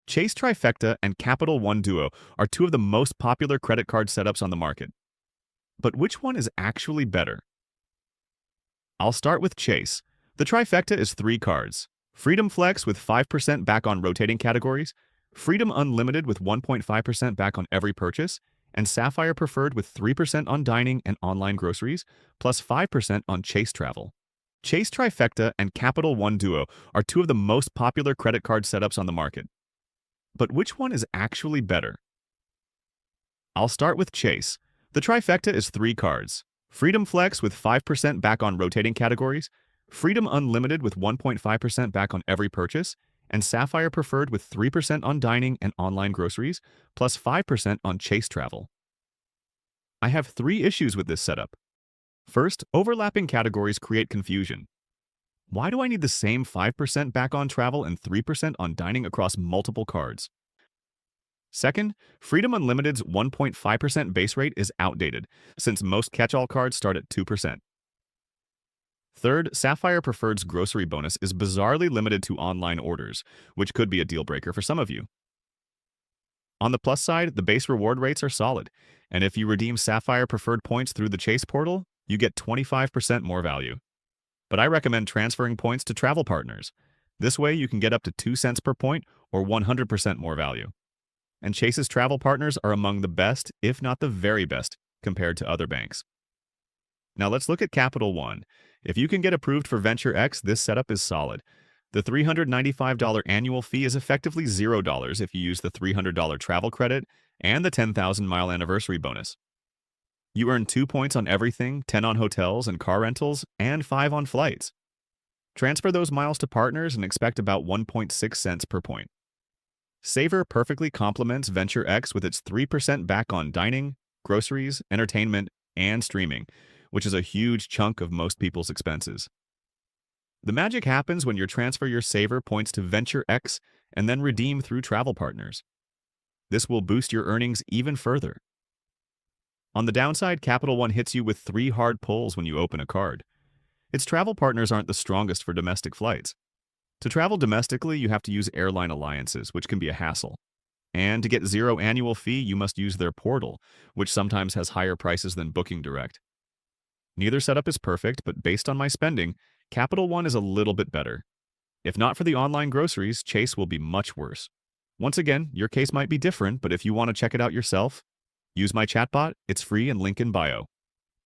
Chase Trifecta and Capital One Duo are two of the most popular credit card setups on the market. But which one is actually better? I'll start with Chase. The Trifecta is 3 cards. Freedom Flex with 5% back on rotating categories, Freedom Unlimited with 1.5% back on every purchase, and Sapphire Preferred with 3% on dining and online groceries, plus 5% on Chase Travel. Chase Trifecta and Capital One Duo are two of the most popular credit card setups on the market. But which one is actually better? I'll start with Chase. The Trifecta is 3 cards. Freedom Flex with 5% back on rotating categories, Freedom Unlimited with 1.5% back on every purchase, and Sapphire Preferred with 3% on dining and online groceries, plus 5% on Chase Travel. I have 3 issues with this setup. First, overlapping categories create confusion. Why do I need the same 5% back on travel and 3% on dining across multiple cards? Second, Freedom Unlimited's 1.5% base rate is outdated, since most catch-all cards start at 2%. Third, Sapphire Preferred's grocery bonus is bizarrely limited to online orders, which could be a deal-breaker for some of you. On the plus side, the base reward rates are solid, and if you redeem Sapphire Preferred points through the Chase portal, you get 25% more value. But I recommend transferring points to travel partners. This way you can get up to 2 cents per point or 100% more value. And Chase's travel partners are among the best, if not the very best, compared to other banks. Now let's look at Capital One. If you can get approved for Venture X, this setup is solid. The $395 annual fee is effectively $0 if you use the $300 travel credit and the 10,000-mile anniversary bonus. You earn 2 points on everything, 10 on hotels and car rentals, and 5 on flights. Transfer those miles to partners and expect about 1.6 cents per point. Savor perfectly complements Venture X with its 3% back on dining, groceries, entertainment, and streaming, which is a huge chunk of most people's expenses. The magic happens when you transfer your Savor points to Venture X and then redeem through travel partners. This will boost your earnings even further. On the downside, Capital One hits you with 3 hard pulls when you open a card. Its travel partners aren't the strongest for domestic flights. To travel domestically, you have to use airline alliances, which can be a hassle. And to get 0 annual fee, you must use their portal, which sometimes has higher prices than Booking Direct. Neither setup is perfect, but based on my spending, Capital One is a little bit better. If not for the online groceries, Chase will be much worse. Once again, your case might be different, but if you want to check it out yourself, use my chatbot. It's free and link in bio.